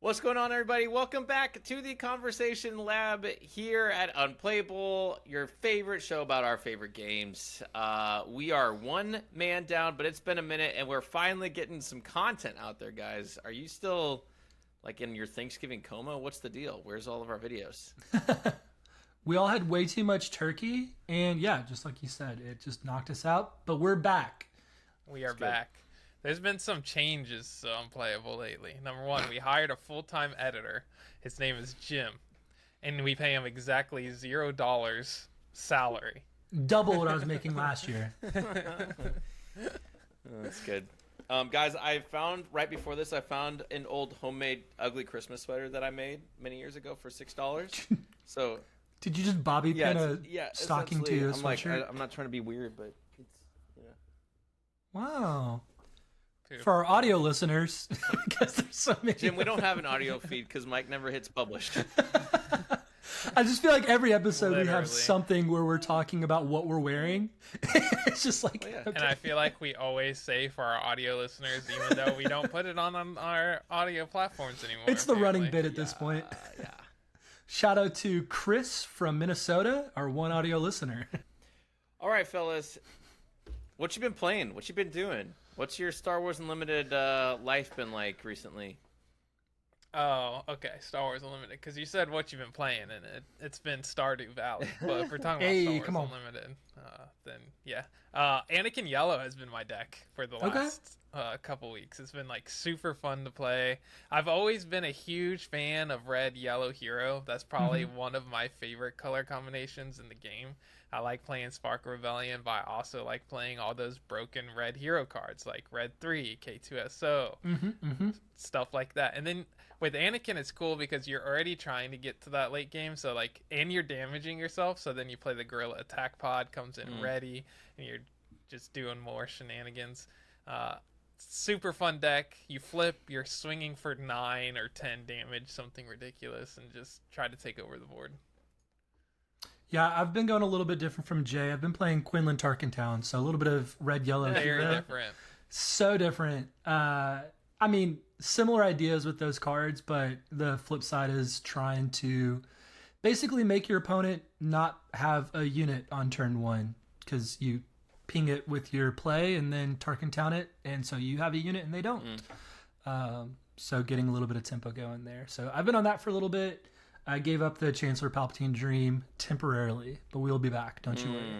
What's going on, everybody? Welcome back to the Conversation Lab here at Unplayable, your favorite show about our favorite games. We are one man down, but it's been a minute, and we're finally getting some content out there, guys. Are you still, like, in your Thanksgiving coma? What's the deal? Where's all of our videos? We all had way too much turkey, and yeah, just like you said, it just knocked us out, but we're back. We are back. There's been some changes to Unplayable lately. Number one, we hired a full-time editor. His name is Jim, and we pay him exactly $0 salary. Double what I was making last year. That's good. Guys, right before this, I found an old homemade ugly Christmas sweater that I made many years ago for $6. So, did you just bobby pin a stocking to a sweatshirt? I'm not trying to be weird, but it's, Wow. For our audio listeners, because there's so many. Jim, we don't have an audio feed because Mike never hits publish. I just feel like every episode Literally. we have something where we're talking about what we're wearing. It's just like, yeah. okay. And I feel like we always say for our audio listeners, even though we don't put it on our audio platforms anymore. It's the running apparently. bit at this point. Yeah. Shout out to Chris from Minnesota, our one audio listener. All right, fellas. What you been playing? What you been doing? What's your Star Wars Unlimited life been like recently? Oh, okay. Star Wars Unlimited. Because you said what you've been playing, and it's been Stardew Valley. But if we're talking about Star Wars Unlimited, then yeah. Anakin Yellow has been my deck for the last couple weeks. It's been like super fun to play. I've always been a huge fan of Red Yellow Hero. That's probably one of my favorite color combinations in the game. I like playing Spark Rebellion, but I also like playing all those broken red hero cards like Red 3, K2SO, stuff like that. And then with Anakin, it's cool because you're already trying to get to that late game, so like, and you're damaging yourself, so then you play the Gorilla Attack Pod, comes in ready, and you're just doing more shenanigans. Super fun deck. You flip, you're swinging for 9 or 10 damage, something ridiculous, and just try to take over the board. Yeah, I've been going a little bit different from Jay. I've been playing Quinlan Tark Town, so a little bit of red, yellow. Very different. So different. I mean, similar ideas with those cards, but the flip side is trying to basically make your opponent not have a unit on turn 1, because you ping it with your play and then Tark Town it, and so you have a unit and they don't. So getting a little bit of tempo going there. So I've been on that for a little bit. I gave up the Chancellor Palpatine dream temporarily, but we'll be back. Don't you worry.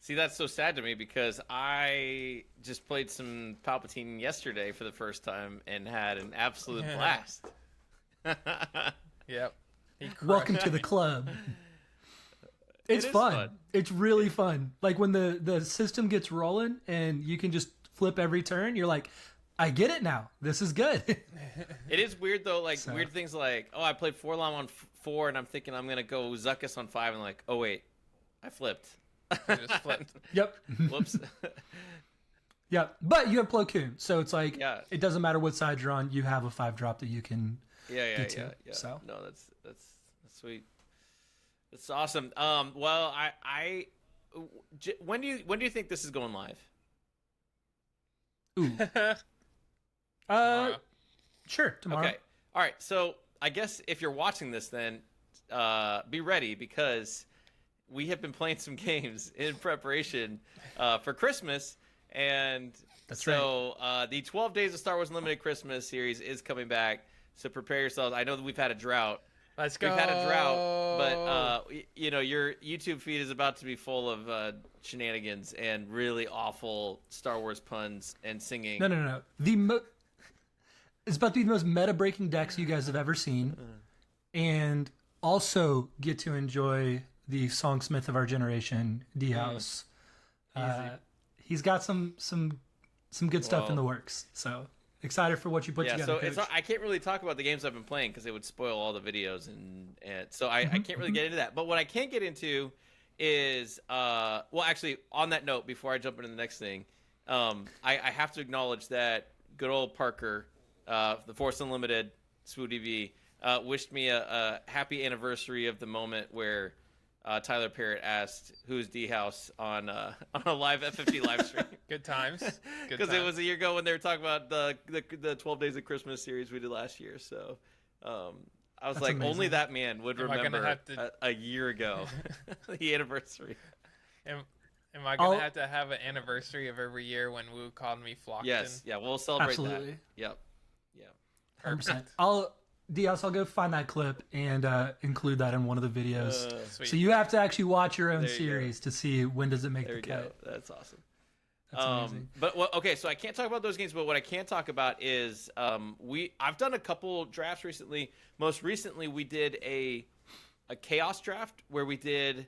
See, that's so sad to me because I just played some Palpatine yesterday for the first time and had an absolute blast. Yep. Welcome to the club. It's fun. It's really fun. Like when the system gets rolling and you can just flip every turn, you're like, I get it now. This is good. It is weird though, like weird things like, oh, I played Forlom on 4 and I'm thinking I'm gonna go Zuckuss on 5 and like, oh wait, I flipped. You just flipped. Yep. Whoops. Yeah, but you have Plo Koon, so it's like it doesn't matter what side you're on. You have a 5-drop that you can get to. Yeah. So no, that's sweet. That's awesome. Well, when do you think this is going live? Ooh. Sure, tomorrow. Okay. All right. So I guess if you're watching this, then be ready because we have been playing some games in preparation for Christmas, and the 12 Days of Star Wars Unlimited Christmas series is coming back. So prepare yourselves. I know that we've had a drought. Let's go. We've had a drought, but your YouTube feed is about to be full of shenanigans and really awful Star Wars puns and singing. No. It's about to be the most meta-breaking decks you guys have ever seen, and also get to enjoy the songsmith of our generation, D House. He's got some good stuff in the works. So excited for what you put together. So I can't really talk about the games I've been playing because it would spoil all the videos, and so I can't really get into that. But what I can get into is actually, on that note, before I jump into the next thing, I have to acknowledge that good old Parker, the Force Unlimited, SwooTV, wished me a happy anniversary of the moment where Tyler Parrott asked, "Who's D House?" on a live F50 live stream. Good times. Because it was a year ago when they were talking about the 12 Days of Christmas series we did last year. So I was like, amazing. Only that man would remember a year ago, the anniversary. Am I gonna have to have an anniversary of every year when Wu called me Flockton? Yes, yeah, we'll celebrate Absolutely. that. Yep, yeah, 100%. I'll go find that clip and include that in one of the videos. So you have to actually watch your own series to see when does it make the cut. That's awesome. That's amazing. But okay, so I can't talk about those games, but what I can talk about is I've done a couple drafts recently. Most recently, we did a chaos draft where we did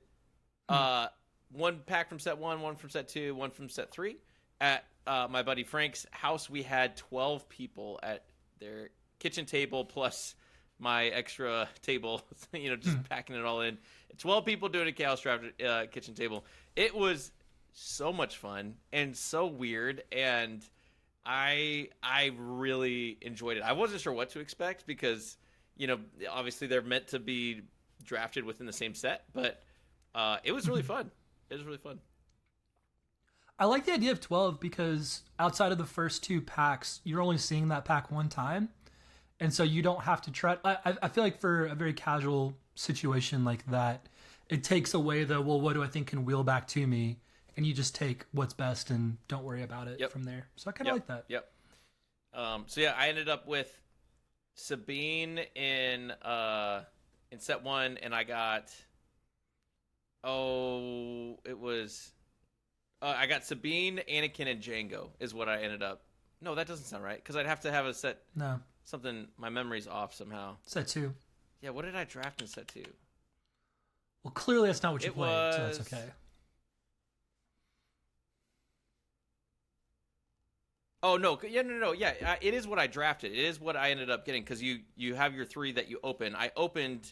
one pack from set 1, one from set 2, one from set 3. At my buddy Frank's house, we had 12 people at their kitchen table plus my extra table, just packing it all in. 12 people doing a chaos draft kitchen table. It was so much fun and so weird, and I really enjoyed it. I wasn't sure what to expect because, obviously they're meant to be drafted within the same set, but it was really fun. It was really fun. I like the idea of 12 because outside of the first 2 packs, you're only seeing that pack one time. And so you don't have to try. I feel like for a very casual situation like that, it takes away what do I think can wheel back to me? And you just take what's best and don't worry about it from there. So I kind of like that. Yep. So yeah, I ended up with Sabine in set 1, and I got I got Sabine, Anakin, and Django is what I ended up. No, that doesn't sound right because I'd have to have a set. No. Something, my memory's off somehow. Set 2. Yeah, what did I draft in set 2? Well, clearly that's not what you played, so that's okay. Oh, no. Yeah, no. Yeah, it is what I drafted. It is what I ended up getting because you have your 3 that you open. I opened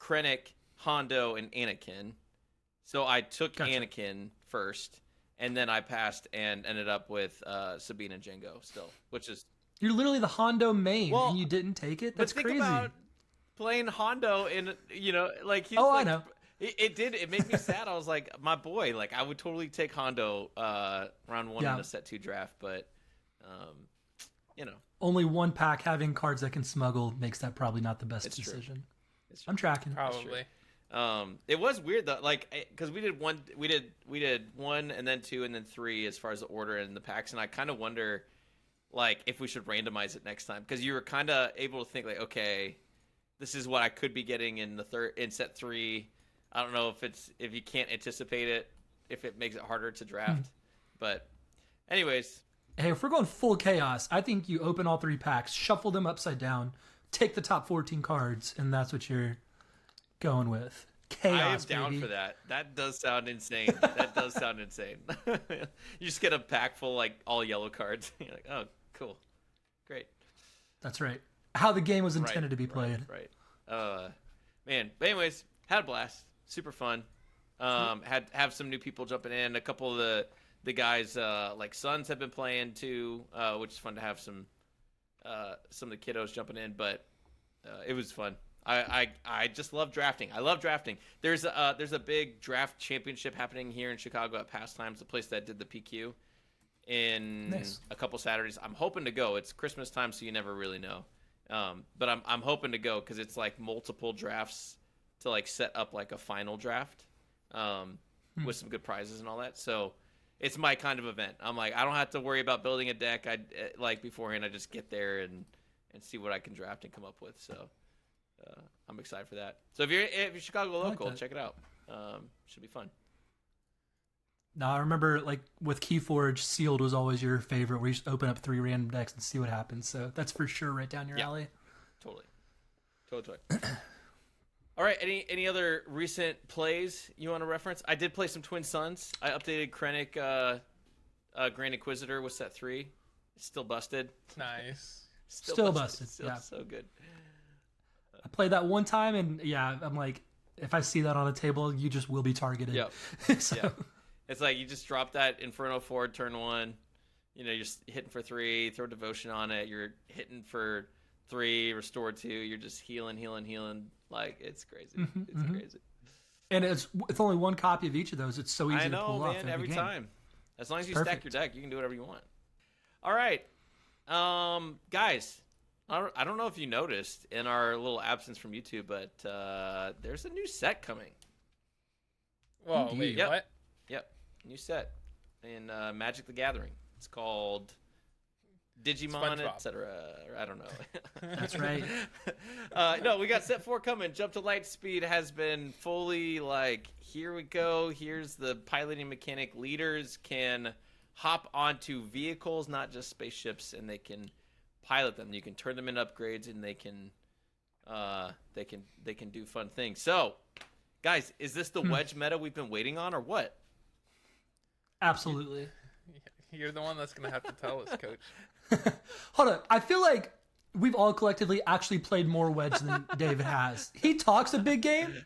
Krennic, Hondo, and Anakin. So I took Anakin first, and then I passed and ended up with Sabine and Django still, which is... You're literally the Hondo main, and you didn't take it? That's crazy. Think about playing Hondo in, he's I know. It made me sad. I was like, my boy, I would totally take Hondo round 1 in a set 2 draft, but, Only one pack having cards that can smuggle makes that probably not the best decision. I'm tracking. Probably. It was weird though, because we did 1 and then 2 and then 3 as far as the order and the packs, and I kind of wonder... if we should randomize it next time, because you were kind of able to think okay, this is what I could be getting in set 3. I don't know if you can't anticipate it, if it makes it harder to draft. But anyways, hey, if we're going full chaos, I think you open all 3 packs, shuffle them upside down, take the top 14 cards, and that's what you're going with. Chaos, I am down for that. That does sound insane. You just get a pack full all yellow cards. You're like, oh, cool, great. That's right. How the game was intended to be played. Right. Man. But anyways, had a blast. Super fun. Have some new people jumping in. A couple of the guys Sons have been playing too, which is fun to have some of the kiddos jumping in. But it was fun. I just love drafting. I love drafting. There's a big draft championship happening here in Chicago at Pastimes, the place that did the PQ in a couple Saturdays. I'm hoping to go. It's Christmas time, so you never really know. But I'm hoping to go because it's multiple drafts to set up a final draft with some good prizes and all that. So it's my kind of event. I'm I don't have to worry about building a deck. Beforehand, I just get there and see what I can draft and come up with. So. I'm excited for that. So if you're Chicago local, check it out. Should be fun. Now I remember with Keyforge, sealed was always your favorite, where you just open up 3 random decks and see what happens. So that's for sure right down your alley. Totally. All right. Any other recent plays you want to reference? I did play some Twin Suns. I updated Krennic, Grand Inquisitor with set 3. It's still busted. Nice. Still busted. Still so good. I played that one time, and I'm if I see that on a table, you just will be targeted. Yep. So. Yeah. It's you just drop that Inferno forward turn 1. You're just hitting for 3, throw Devotion on it. You're hitting for 3, restore 2. You're just healing. It's crazy. It's crazy. And it's only one copy of each of those. It's so easy to pull off every time. As long as you stack your deck, you can do whatever you want. All right. Guys, I don't know if you noticed in our little absence from YouTube, but there's a new set coming. Whoa, wait, what? Yep, new set in Magic the Gathering. It's called Digimon, etc. I don't know. That's right. No, we got set 4 coming. Jump to Lightspeed has been fully here we go. Here's the piloting mechanic. Leaders can hop onto vehicles, not just spaceships, and they can pilot them. You can turn them into upgrades, and they can do fun things. So, guys, is this the wedge meta we've been waiting on, or what? Absolutely. You're the one that's gonna have to tell us, Coach. Hold on. I feel like we've all collectively actually played more wedge than David has. He talks a big game,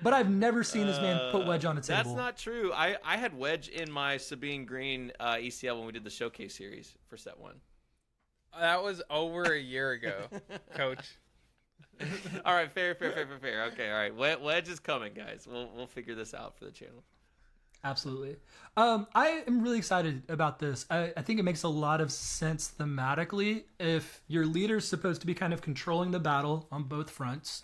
but I've never seen this man put wedge on a table. That's not true. I had wedge in my Sabine Green ECL when we did the showcase series for set 1. That was over a year ago, Coach. All right, fair. Okay, all right. Wedge is coming, guys. We'll figure this out for the channel. Absolutely. I am really excited about this. I think it makes a lot of sense thematically if your leader's supposed to be kind of controlling the battle on both fronts,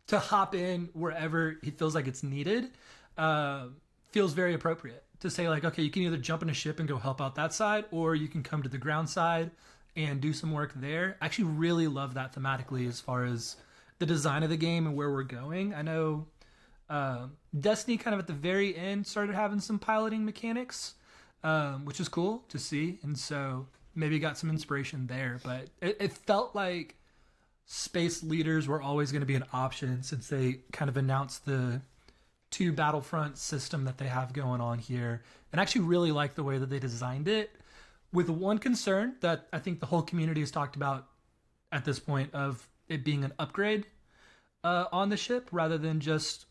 to hop in wherever he feels like it's needed feels very appropriate. To say okay, you can either jump in a ship and go help out that side, or you can come to the ground side and do some work there. I actually really love that thematically as far as the design of the game and where we're going. I know Destiny kind of at the very end started having some piloting mechanics, which is cool to see. And so maybe got some inspiration there, but it felt like space leaders were always going to be an option since they kind of announced the 2 Battlefront system that they have going on here. And I actually really like the way that they designed it, with one concern that I think the whole community has talked about at this point of it being an upgrade on the ship rather than just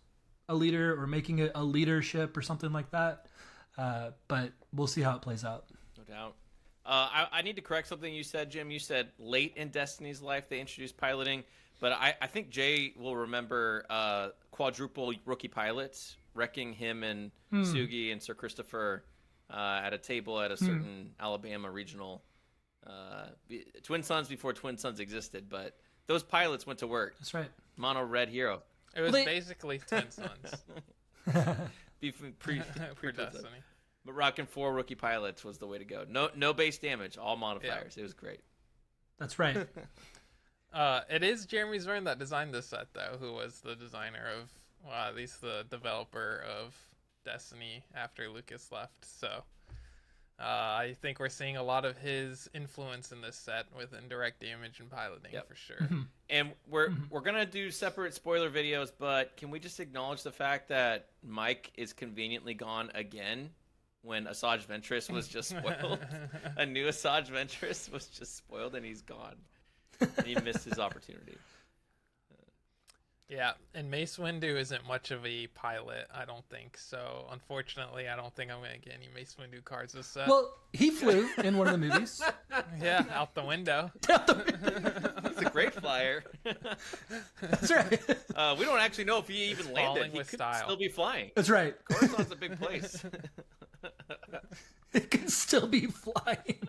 a leader or making it a leadership or something like that. But we'll see how it plays out. No doubt. I need to correct something you said, Jim. You said late in Destiny's life they introduced piloting, but I think Jay will remember quadruple rookie pilots, wrecking him and Sugi and Sir Christopher at a table at a certain Alabama regional. Twin Suns before Twin Suns existed, but those pilots went to work. That's right. Mono red hero. It was basically Twin Suns. Pre Destiny. But rocking 4 rookie pilots was the way to go. No base damage, all modifiers. Yeah. It was great. That's right. It is Jeremy Zwern that designed this set, though, who was the designer of, well, at least the developer of Destiny after Lucas left. So I think we're seeing a lot of his influence in this set with indirect damage and piloting for sure. And we're gonna do separate spoiler videos, but can we just acknowledge the fact that Mike is conveniently gone again when Asajj Ventress was just spoiled? A new Asajj Ventress was just spoiled and he's gone. And he missed his opportunity. Yeah, and Mace Windu isn't much of a pilot, I don't think. So, unfortunately, I don't think I'm going to get any Mace Windu cards this set. Well, he flew in one of the movies. Yeah, out the window. He's a great flyer. That's right. We don't actually know if he even landed. Falling He with could style. still be flying. That's right. Coruscant's a big place. It can still be flying.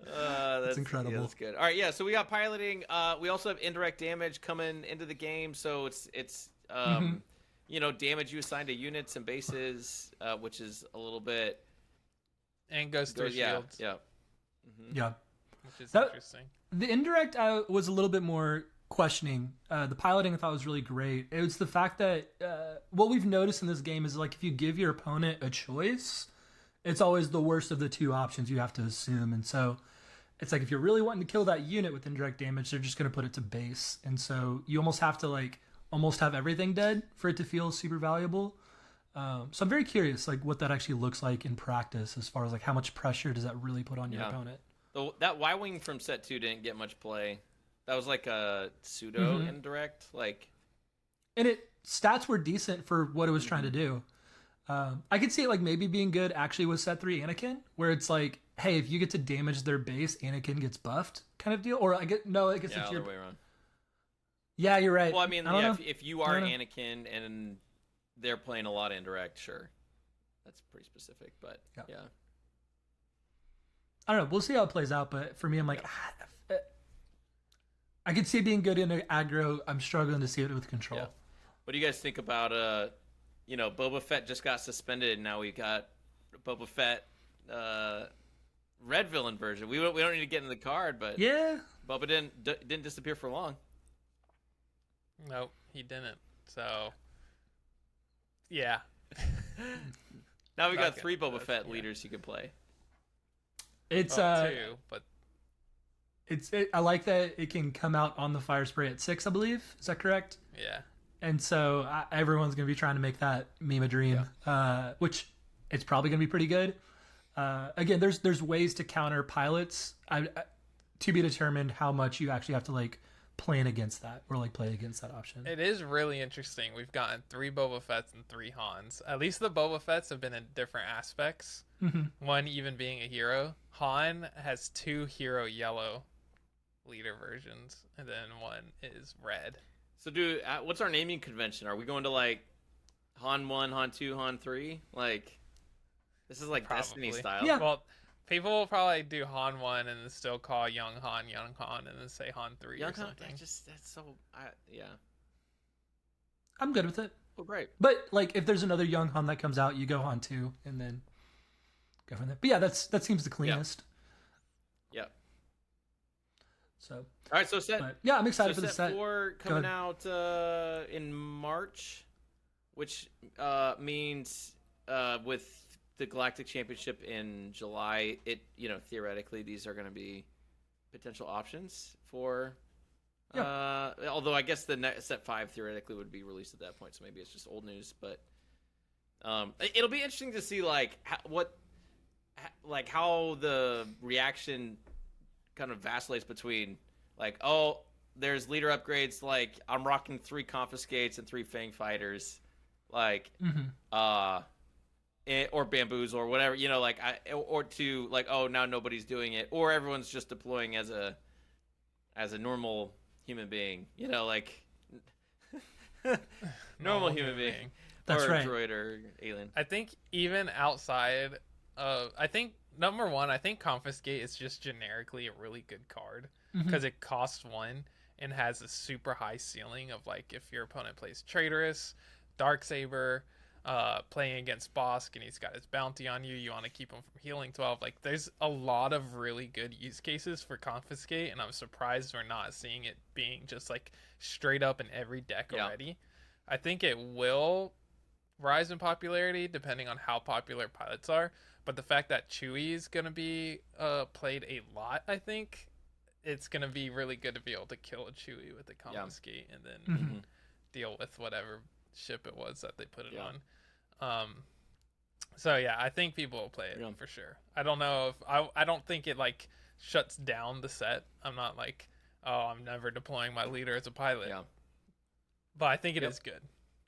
That's incredible. Yeah, that's good. All right, yeah. So we got piloting. We also have indirect damage coming into the game. So it's damage you assign to units and bases, which is a little bit. And goes through shields. Yeah. Yeah. Which is interesting. The indirect, I was a little bit more questioning. The piloting I thought was really great. It was the fact that what we've noticed in this game is if you give your opponent a choice, it's always the worst of the 2 options you have to assume. And so it's if you're really wanting to kill that unit with indirect damage, they're just going to put it to base. And so you almost have to almost have everything dead for it to feel super valuable. So I'm very curious what that actually looks like in practice as far as how much pressure does that really put on your opponent. That Y-Wing from set 2 didn't get much play. That was a pseudo indirect. And stats were decent for what it was trying to do. I could see it maybe being good actually with set 3 Anakin, where it's hey, if you get to damage their base, Anakin gets buffed kind of deal. Or I guess it's other way around. Yeah, you're right. Well, I mean, if you are Anakin and they're playing a lot of indirect, sure. That's pretty specific, but yeah. I don't know. We'll see how it plays out. But for me, I'm like, I could see it being good in aggro. I'm struggling to see it with control. Yeah. What do you guys think about Boba Fett just got suspended, and now we got Boba Fett red villain version. We don't need to get in the card, but yeah, Boba didn't disappear for long. Nope, he didn't. So yeah. Now we got 3 Boba Fett leaders you can play. It's 2, but I like that it can come out on the fire spray at 6, I believe. Is that correct? yeah. And so everyone's going to be trying to make that meme a dream, which it's probably going to be pretty good. Again, there's ways to counter pilots. To be determined how much you actually have to like plan against that or like play against that option. It is really interesting. We've gotten 3 Boba Fetts and 3 Hans. At least the Boba Fetts have been in different aspects. Mm-hmm. One even being a hero. Han has 2 hero yellow leader versions, and then one is red. So, dude, what's our naming convention? Are we going to like Han 1, Han 2, Han 3? Like, this is like Probably. Destiny style. Yeah. Well, people will probably do Han 1 and then still call young Han, and then say Han 3 Young or Han, something. that's so, yeah. I'm good with it. Well, great. But like, if there's another young Han that comes out, you go Han 2 and then go from there. But yeah, that seems the cleanest. Yep. So. All right, so set. But yeah, I'm excited for the set set. 4 coming out in March, which means with the Galactic Championship in July, theoretically these are going to be potential options for. Although I guess the set 5 theoretically would be released at that point, so maybe it's just old news. But it'll be interesting to see how the reaction kind of vacillates between. Like, oh, there's leader upgrades. Like, I'm rocking 3 confiscates and 3 Fang fighters, like, or bamboos or whatever. Or to like, oh, now nobody's doing it, or everyone's just deploying as a normal human being. Normal human being. That's or right. Droid or alien. I think even outside of, number 1, I think Confiscate is just generically a really good card. Because it costs 1 and has a super high ceiling of like if your opponent plays Traitorous, Darksaber, playing against Bosk and he's got his bounty on you, you want to keep him from healing 12. Like there's a lot of really good use cases for Confiscate, and I'm surprised we're not seeing it being just like straight up in every deck already. I think it will rise in popularity depending on how popular pilots are, but the fact that Chewie is going to be played a lot, I think it's going to be really good to be able to kill a Chewie with a Confiscate and then deal with whatever ship it was that they put it on. So yeah, I think people will play it for sure. I don't know if I don't think it like shuts down the set. I'm not like, oh, I'm never deploying my leader as a pilot. Yeah. But I think it is good.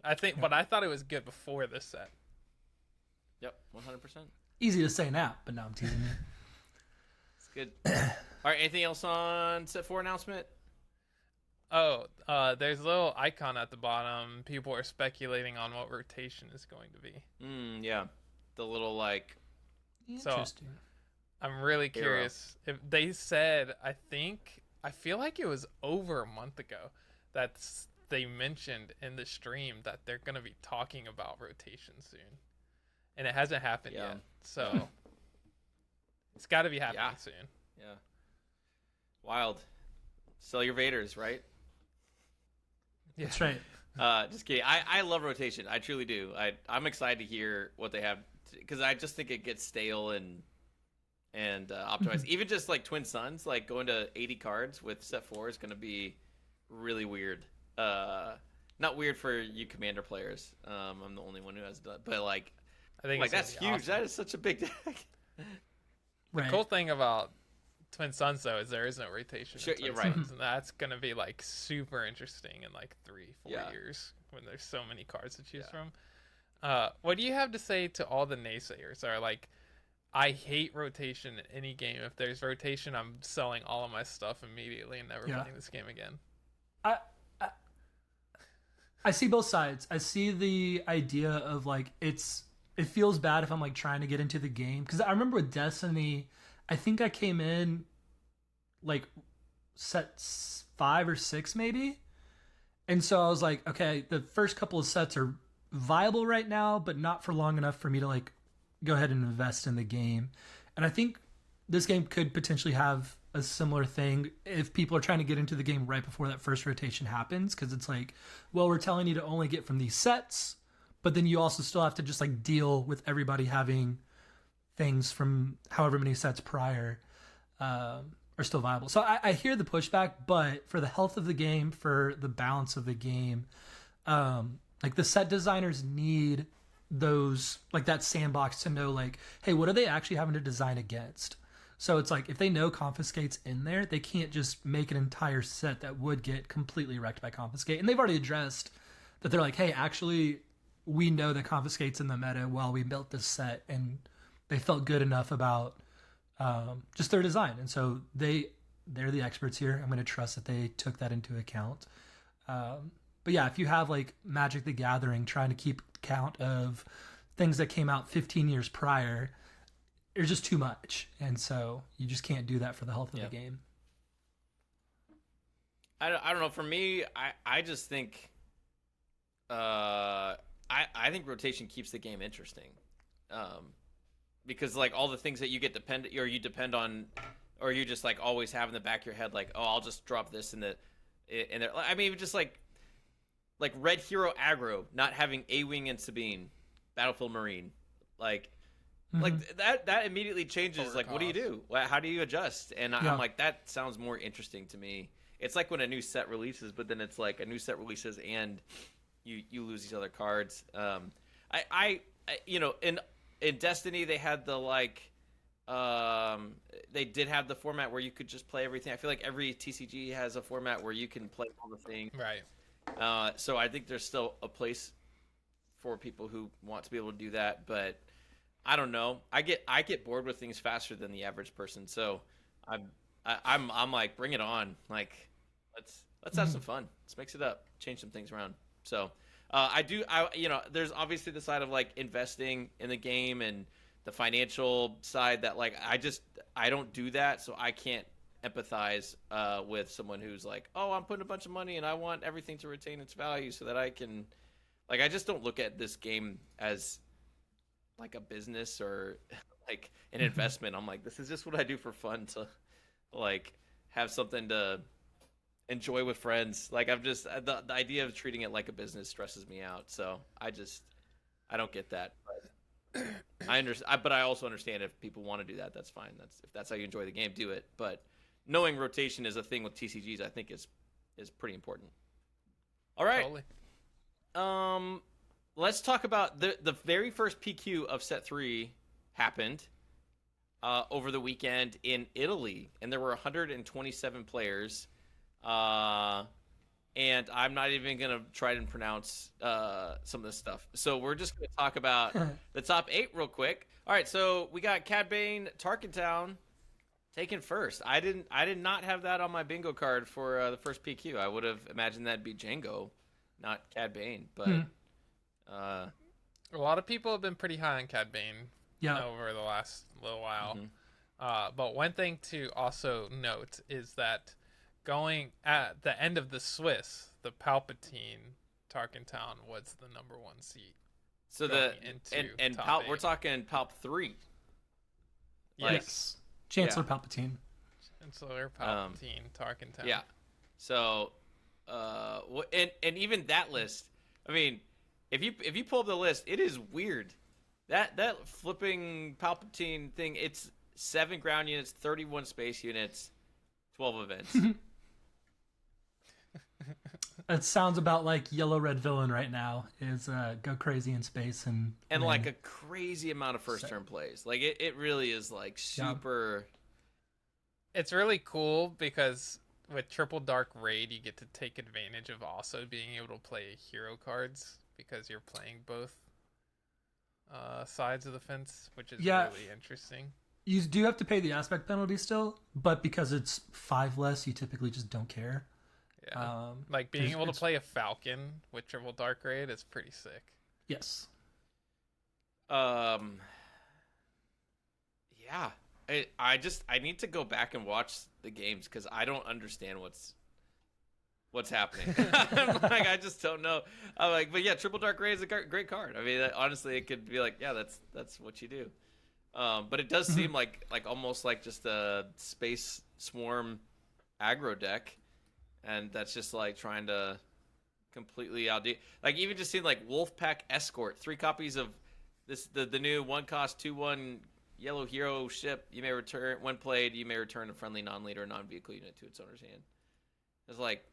But I thought it was good before this set. Yep, 100%. Easy to say now, but now I'm teasing you. It's good. All right, anything else on set 4 announcement? Oh, there's a little icon at the bottom. People are speculating on what rotation is going to be. Yeah. The little like. Interesting. So, I'm really curious. If they said, I feel like it was over a month ago that they mentioned in the stream that they're going to be talking about rotation soon. And it hasn't happened yet. So it's got to be happening soon. Yeah. Wild. Sell your Vaders, right? Yeah. That's right. Just kidding. I love rotation. I truly do. I'm excited to hear what they have because I just think it gets stale and optimized. Even just like Twin Suns, like going to 80 cards with set 4 is going to be really weird. Not weird for you Commander players. I'm the only one who has done it, but like I think like that's huge. Awesome. That is such a big deck. The cool thing about Twin Suns though is there is no rotation. Sure, you're right. Suns, and that's gonna be like super interesting in like 3-4 years when there's so many cards to choose from. What do you have to say to all the naysayers? Are like, I hate rotation in any game. If there's rotation, I'm selling all of my stuff immediately and never playing this game again. I see both sides. I see the idea of like it feels bad if I'm like trying to get into the game, because I remember with Destiny, I think I came in like set 5 or 6 maybe. And so I was like, okay, the first couple of sets are viable right now, but not for long enough for me to like go ahead and invest in the game. And I think this game could potentially have a similar thing if people are trying to get into the game right before that first rotation happens, because it's like, well, we're telling you to only get from these sets, but then you also still have to just like deal with everybody having things from however many sets prior are still viable. So I hear the pushback, but for the health of the game, for the balance of the game, like the set designers need those, like that sandbox to know like, hey, what are they actually having to design against? So it's like if they know Confiscate's in there, they can't just make an entire set that would get completely wrecked by Confiscate. And they've already addressed that they're like, hey, actually, we know that Confiscate's in the meta while we built this set, and they felt good enough about just their design. And so they're the experts here. I'm going to trust that they took that into account. But yeah, if you have like Magic the Gathering trying to keep count of things that came out 15 years prior, there's just too much. And so you just can't do that for the health of the game. I don't know. For me, I just think I think rotation keeps the game interesting. Because like all the things that you get you depend on, or you just like always have in the back of your head, like, oh, I'll just drop this in there. I mean, even just like Red Hero aggro, not having A-Wing and Sabine, Battlefield Marine, like that immediately changes. Like, what do you do? How do you adjust? And I'm like, that sounds more interesting to me. It's like when a new set releases, but then it's like a new set releases and you lose these other cards. I you know, in Destiny they had the like they did have the format where you could just play everything. I feel like every TCG has a format where you can play all the things. Right. So I think there's still a place for people who want to be able to do that, but I don't know. I get bored with things faster than the average person. So I'm like, bring it on. Like, let's have some fun. Let's mix it up. Change some things around. So you know, there's obviously the side of like investing in the game and the financial side that like I don't do that, so I can't empathize with someone who's like, oh, I'm putting a bunch of money and I want everything to retain its value so that I can, like, I just don't look at this game as like a business or like an investment. I'm like, this is just what I do for fun, to like have something to enjoy with friends. Like, I'm just the idea of treating it like a business stresses me out. So I don't get that. But I understand, but I also understand if people want to do that, that's fine. If that's how you enjoy the game, do it. But knowing rotation is a thing with TCGs, I think is pretty important. All right. Totally. Let's talk about the very first PQ of set 3 happened over the weekend in Italy, and there were 127 players. And I'm not even gonna try to pronounce some of this stuff. So we're just gonna talk about the top 8 real quick. All right, so we got Cad Bane, Tark Town taken first. I did not have that on my bingo card for the first PQ. I would have imagined that'd be Django, not Cad Bane. But a lot of people have been pretty high on Cad Bane over the last little while. But one thing to also note is that going at the end of the Swiss, the Palpatine Tark Town was the number 1 seed. So we're talking Palp 3. Yes. Chancellor Palpatine. Chancellor Palpatine, Tark Town. Yeah. So and even that list, I mean, if you pull up the list, it is weird. That flipping Palpatine thing, it's 7 ground units, 31 space units, 12 events. It sounds about like Yellow Red Villain right now is go crazy in space and like a crazy amount of first turn plays. Like it really is like super. It's really cool because with Triple Dark Raid you get to take advantage of also being able to play hero cards because you're playing both sides of the fence, which is really interesting. You do have to pay the aspect penalty still, but because it's 5 less, you typically just don't care. Yeah. Like being able to play a Falcon with Triple Dark Raid is pretty sick. Yes. Yeah. I need to go back and watch the games because I don't understand what's happening. I'm like, I just don't know. I'm like, but yeah, Triple Dark Ray is a great card. I mean, honestly, it could be like, yeah, that's what you do. But it does seem like almost like just a Space Swarm aggro deck, and that's just like trying to completely outdo. Like even just seeing like Wolfpack Escort, 3 copies of the new 1-cost 2/1 yellow hero ship. You may return when played. You may return a friendly non-leader non-vehicle unit to its owner's hand. It's like,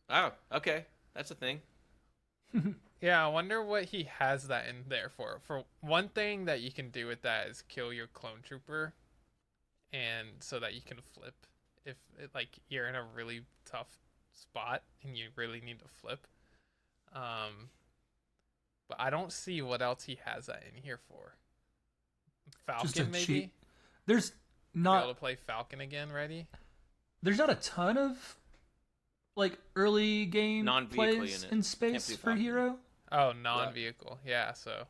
oh, okay, that's a thing. Yeah, I wonder what he has that in there for. For one thing that you can do with that is kill your clone trooper, and so that you can flip if like you're in a really tough spot and you really need to flip. But I don't see what else he has that in here for. Falcon maybe. Cheat. There's Be not able to play Falcon again. Ready? there's not a ton of like early game Non-vehicle plays unit. in space for Falcon. hero. Oh, non-vehicle. Yeah, so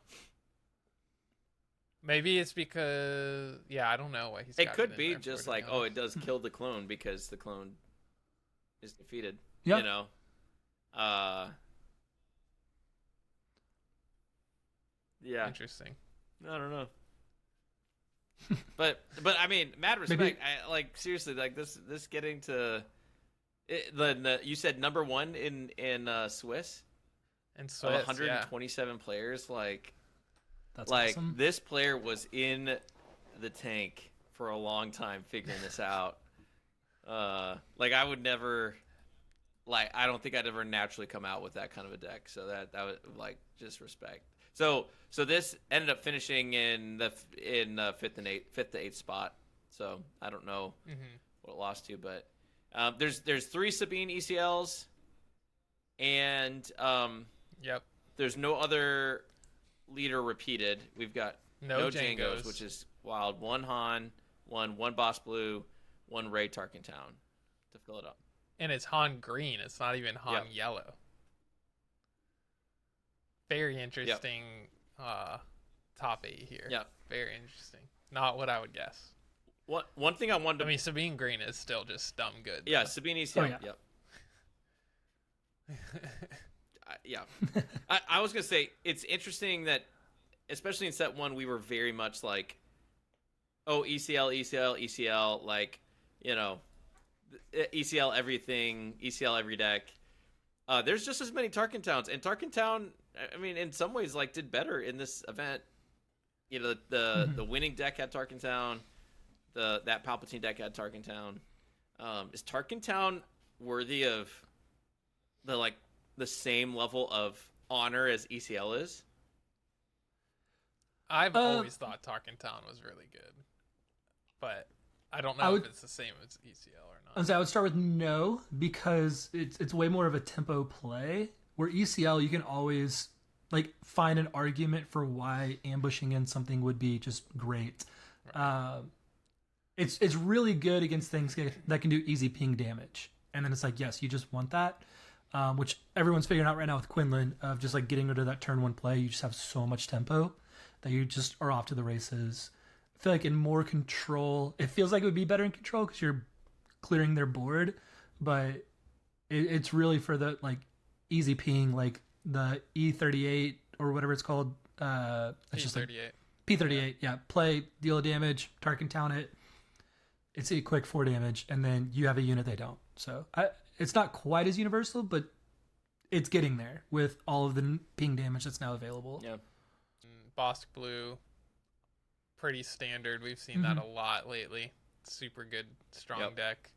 maybe it's because I don't know what he's. It got could in be there just for, like, to be honest. it does kill the clone because the clone is defeated. Yep. You know. Yeah. Interesting. I don't know. but I mean, mad respect. Maybe- I, like seriously, like this getting to you said number 1 in Swiss And of Swiss, 127 players. Like That's like awesome. this player was in the tank for a long time figuring this out. Like I would never. Like I don't think I'd ever naturally come out with that kind of a deck. So that was like just respect. So this ended up finishing in fifth to 8th spot. So I don't know what it lost to, but there's 3 Sabine ECLs, and Yep. there's no other leader repeated. We've got No Jangos, Jangos. which is wild. 1 Han, one Boss Blue, 1 Ray Tarkin Town to fill it up. And it's Han green. It's not even Han yellow. Very interesting top 8 here. Yeah. Very interesting. Not what I would guess. One thing I wanted to I mean, Sabine green is still just dumb good. yeah, though. Sabine ECL. yeah. Yep. I was gonna say it's interesting that, especially in set 1, we were very much like, oh, ECL, like, you know, ECL everything, ECL every deck. There's just as many Tarkin Towns, and Tarkin Town, I mean, in some ways, like, did better in this event. You know, the winning deck had Tarkin Town, that Palpatine deck had Tarkin Town. Is Tarkin Town worthy of the same level of honor as ECL is? I've always thought Tarkin Town was really good, but I don't know if it's the same as ECL or not. I would start with no, because it's way more of a tempo play. Where ECL, you can always like find an argument for why ambushing in something would be just great. Right. It's really good against things that can do easy ping damage, and then it's like, yes, you just want that, which everyone's figuring out right now with Quinlan, of just like getting rid of that turn 1 play. You just have so much tempo that you just are off to the races. I feel like in more control, it feels like it would be better in control because you're clearing their board, but it's really for the like easy ping, like the E38 or whatever it's called. It's just like P38. Yeah, play, deal damage, Tarkin Town it. It's a quick 4 damage, and then you have a unit they don't. So it's not quite as universal, but it's getting there with all of the ping damage that's now available. Yeah. Boss Blue, pretty standard. We've seen that a lot lately. Super good, strong deck.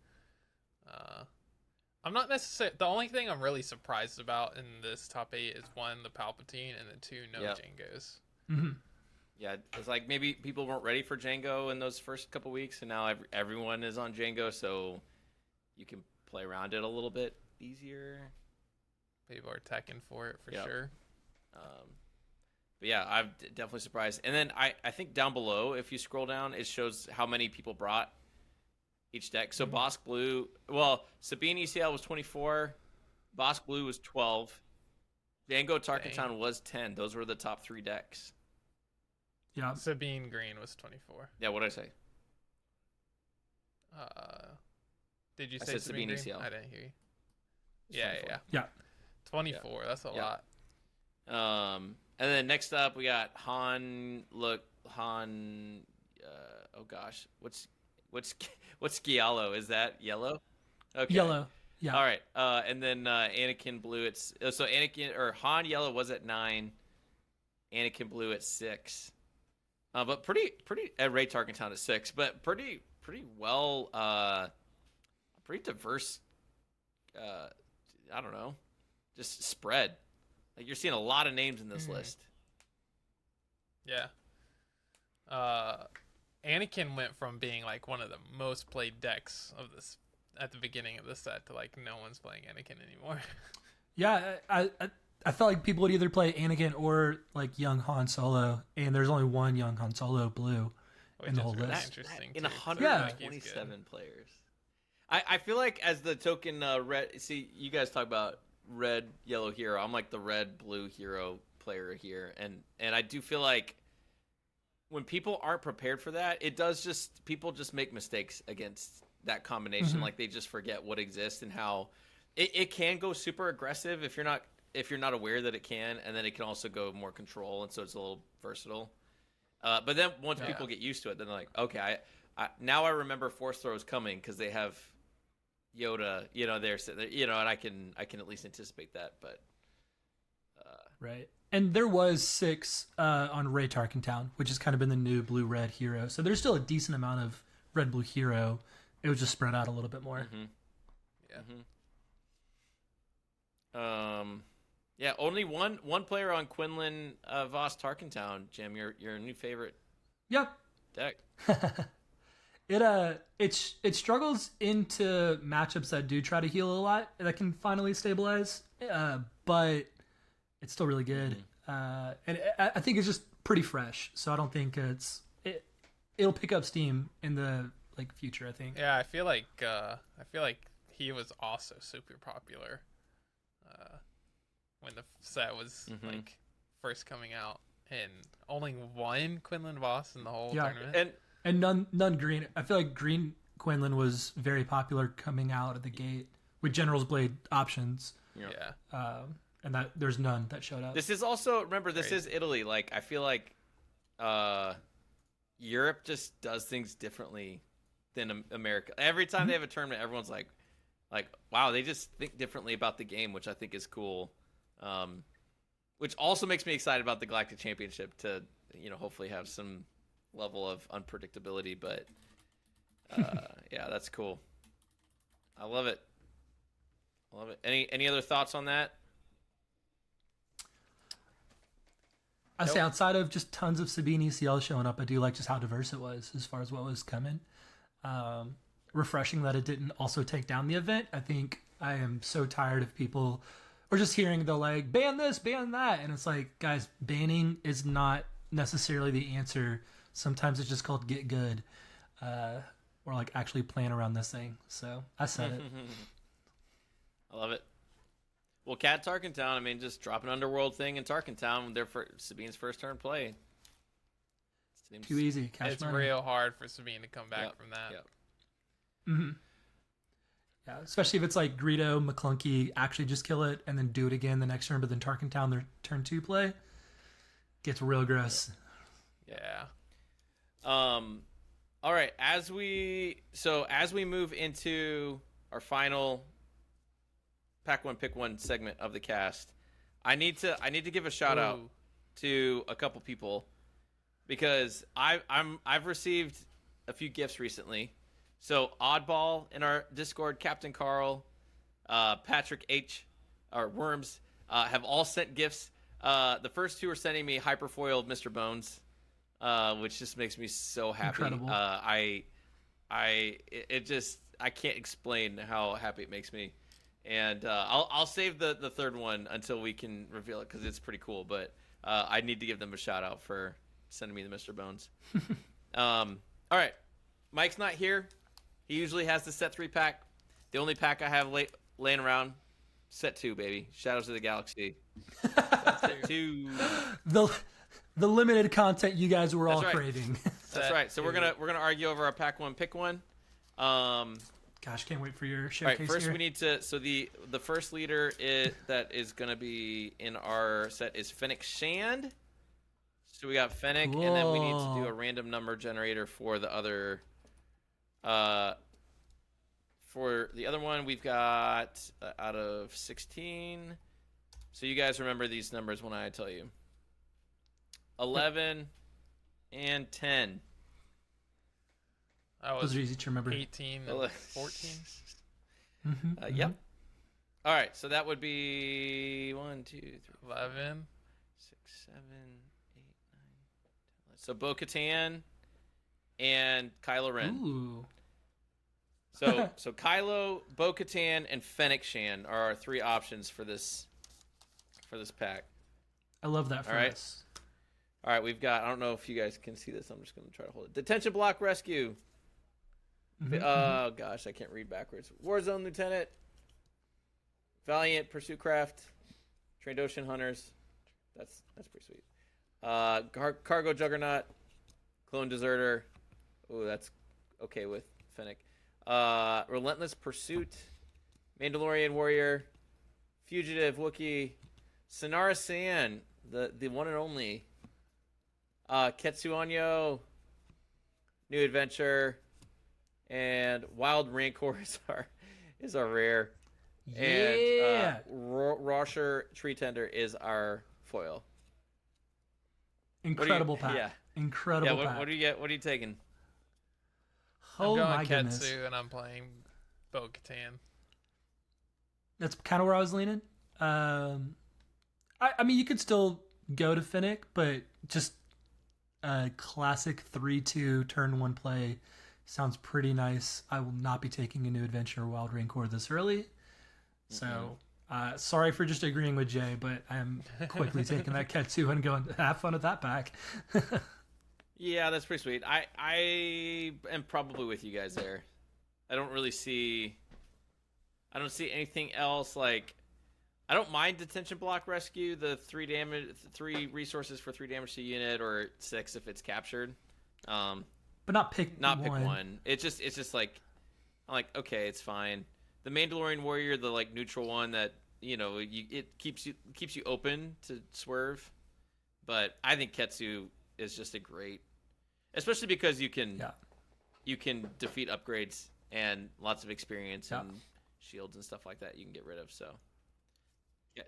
I'm not necessarily. The only thing I'm really surprised about in this top 8 is 1, the Palpatine, and then 2, Jangos. Mm-hmm. Yeah, it's like maybe people weren't ready for Django in those first couple weeks, and now everyone is on Django, so you can play around it a little bit easier. People are teching for it for sure. But yeah, I'm definitely surprised. And then I think down below, if you scroll down, it shows how many people brought each deck. So Bosk Blue, well, Sabine ECL was 24, Bosk Blue was 12, Django Tarkin Town was 10. Those were the top 3 decks. Yeah. Sabine Green was 24. Yeah, what did I say? Did you I say said Sabine Sabine Green? CL. I didn't hear you. It's Yeah, 24. yeah. Yeah. 24. That's a lot. And then next up we got Han. Oh gosh, what's Giallo? Is that yellow? Okay. Yellow. Yeah. All right. And then Anakin Blue. So Anakin or Han Yellow was at 9. Anakin Blue at 6. But pretty Ray Tarkentown at 6. But pretty well. Pretty diverse. I don't know. Just spread. Like you're seeing a lot of names in this list. Yeah. Anakin went from being like one of the most played decks of this at the beginning of the set to like no one's playing Anakin anymore. Yeah, I felt like people would either play Anakin or like young Han Solo, and there's only one young Han Solo blue in the whole really list. interesting In too, 127 players. I feel like as the token red. See, you guys talk about red, yellow hero. I'm like the red, blue hero player here, and I do feel like when people aren't prepared for that, people just make mistakes against that combination. Mm-hmm. Like they just forget what exists and how it can go super aggressive if you're not aware that it can, and then it can also go more control, and so it's a little versatile. But then once people get used to it, then they're like, okay, I now I remember force throws coming because they have Yoda, there, and I can at least anticipate that. But Right. And there was 6 on Ray Tarkentown, which has kind of been the new blue-red hero. So there's still a decent amount of red-blue hero. It was just spread out a little bit more. Mm-hmm. Yeah. Yeah. Only one player on Quinlan Voss Tarkentown, Jim. Your new favorite. Yep. Deck. It struggles into matchups that do try to heal a lot that can finally stabilize, but it's still really good. And I think it's just pretty fresh, so I don't think it'll pick up steam in the future, I think. Yeah, I feel like he was also super popular when the set was first coming out, and only one Quinlan Voss in the whole tournament. And none green. I feel like green Quinlan was very popular coming out of the gate with General's Blade options. Yeah. And that there's none that showed up. This is also, remember, this is Italy. Like, I feel like Europe just does things differently than America. Every time they have a tournament, everyone's like, wow, they just think differently about the game, which I think is cool. Which also makes me excited about the Galactic Championship to, hopefully have some level of unpredictability. But yeah, that's cool. I love it. Any other thoughts on that? I say outside of just tons of Sabine ECL showing up, I do like just how diverse it was as far as what was coming. Refreshing that it didn't also take down the event. I think I am so tired of people or just hearing the ban this, ban that. And it's like, guys, banning is not necessarily the answer. Sometimes it's just called get good, or actually playing around this thing. So I said it. I love it. Well, Cat Tarkentown, just drop an Underworld thing in Tarkentown. Sabine's first turn play. Seems too easy. It's real hard for Sabine to come back from that. Yep. Mm-hmm. Yeah, especially if it's like Greedo, McClunky actually just kill it and then do it again the next turn, but then Tarkentown their turn 2 play gets real gross. Yeah. All right. As we move into our final Pack One Pick One segment of the cast, I need to give a shout out to a couple people because I've received a few gifts recently. So Oddball in our Discord, Captain Carl, Patrick H, or Worms, have all sent gifts. The first 2 are sending me hyperfoiled Mr. Bones, which just makes me so happy. Incredible. I can't explain how happy it makes me. And I'll save the third one until we can reveal it because it's pretty cool. But I need to give them a shout out for sending me the Mr. Bones. All right, Mike's not here. He usually has the set 3 pack. The only pack I have laying around, set 2, baby. Shadows of the Galaxy. Set 2. The limited content you guys were all right. craving. That's right. So we're gonna argue over our Pack One Pick One. Gosh, can't wait for your All showcase right, first here. we need to. So the first leader that is going to be in our set is Fennec Shand. So we got Fennec, and then we need to do a random number generator for the other. For the other one, we've got out of 16. So you guys remember these numbers when I tell you. 11 and 10. Those are easy to remember. 18 and 14. Yep. All right, so that would be 1, 2, 3, 11, 6, 7, 8, 9, 10. So Bo-Katan and Kylo Ren. Ooh. So Kylo, Bo-Katan, and Fennec Shand are our 3 options for this pack. I love that for us. All right, we've got. I don't know if you guys can see this. I'm just going to try to hold it. Detention Block Rescue. Oh gosh, I can't read backwards. Warzone Lieutenant, Valiant Pursuit Craft, Trained Ocean Hunters. That's pretty sweet. Cargo Juggernaut, Clone Deserter. Oh, that's okay with Fennec. Relentless Pursuit, Mandalorian Warrior, Fugitive Wookiee, Sonara San, the one and only. Ketsuonyo, New Adventure. And Wild Rancor is our rare. Yeah. And Rosher Tree Tender is our foil. Incredible pack. Yeah. Incredible pack. Pack. What do you get? What are you taking? Oh I'm going my goodness. Ketsu, and I'm playing Bo-Katan. That's kind of where I was leaning. I mean, you could still go to Fennec, but just a classic 3-2 turn 1 play sounds pretty nice. I will not be taking a New Adventure or Wild Rancor this early. So, sorry for just agreeing with Jay, but I'm quickly taking that Ketsu and going, have fun with that pack. Yeah, that's pretty sweet. I am probably with you guys there. I don't see anything else. Like, I don't mind Detention Block Rescue, the 3 resources for 3 damage to unit, or 6 if it's captured. But not pick one. It's just like, I'm like, okay, it's fine. The Mandalorian Warrior, the like neutral one that it keeps you open to swerve. But I think Ketsu is just a great, especially because you can defeat upgrades and lots of experience and shields and stuff like that you can get rid of. So yeah,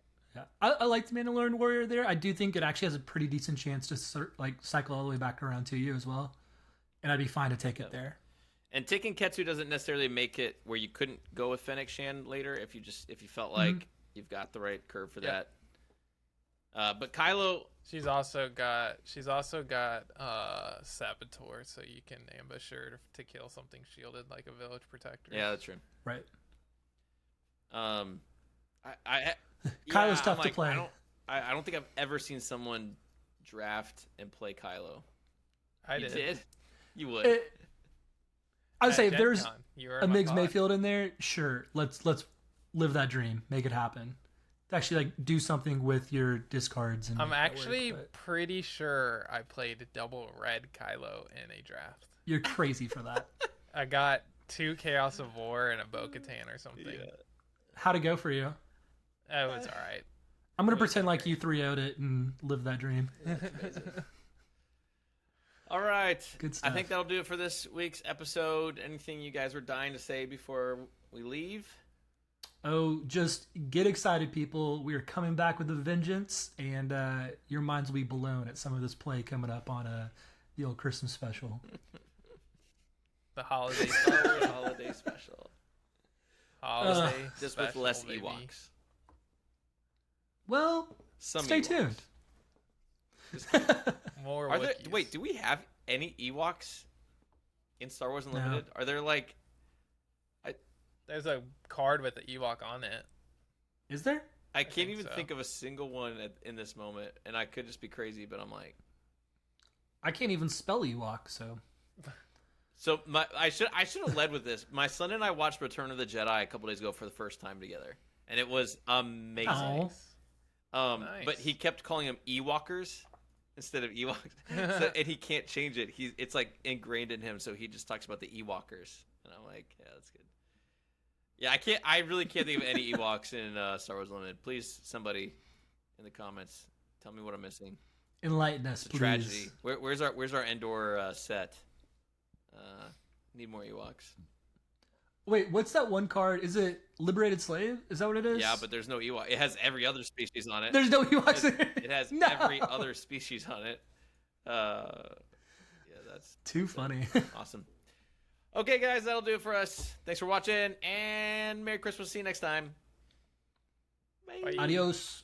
I like the Mandalorian Warrior there. I do think it actually has a pretty decent chance to cycle all the way back around to you as well. And I'd be fine to take it there. And taking Ketsu doesn't necessarily make it where you couldn't go with Fennec Shand later if you felt like you've got the right curve for that. But Kylo, she's also got Saboteur, so you can ambush her to kill something shielded like a village protector. Yeah, that's true. Right. Kylo's tough to play. I don't think I've ever seen someone draft and play Kylo. You did. You would. I would say if Gen there's Con, a Migs Mayfield in there, sure, let's live that dream, make it happen. Actually, like, do something with your discards. And I'm actually pretty sure I played double red Kylo in a draft. You're crazy for that. I got 2 Chaos of War and a Bo-Katan or something. Yeah. How'd it go for you? It was all right. I'm gonna pretend like you 3-0'd it and live that dream. All right. Good stuff. I think that'll do it for this week's episode. Anything you guys were dying to say before we leave? Oh, just get excited, people. We are coming back with a vengeance, and your minds will be blown at some of this play coming up on the old Christmas special. The holiday special. Holiday just special, with less baby. Ewoks. Well, stay tuned. More Are there, Wookiees. wait, do we have any Ewoks in Star Wars Unlimited? No. Are there like... There's a card with the Ewok on it. Is there? I can't even so. think of a single one in this moment, and I could just be crazy, but I'm like... I can't even spell Ewok, so... So I should have led with this. My son and I watched Return of the Jedi a couple days ago for the first time together, and it was amazing. Oh. Nice. But he kept calling them Ewokers instead of Ewoks, and he can't change it. It's like ingrained in him, so he just talks about the Ewokers. And I'm like, yeah, that's good. Yeah, I really can't think of any Ewoks in Star Wars Limited. Please, somebody in the comments, tell me what I'm missing. Enlighten us, It's a please. tragedy. Where's our Endor set? Need more Ewoks. Wait, what's that one card? Is it Liberated Slave? Is that what it is? Yeah, but there's no Ewok. It has every other species on it. There's no Ewoks. It has every other species on it. Yeah, that's too funny. Awesome. Okay, guys, that'll do it for us. Thanks for watching, and Merry Christmas. See you next time. Bye. Bye. Adios.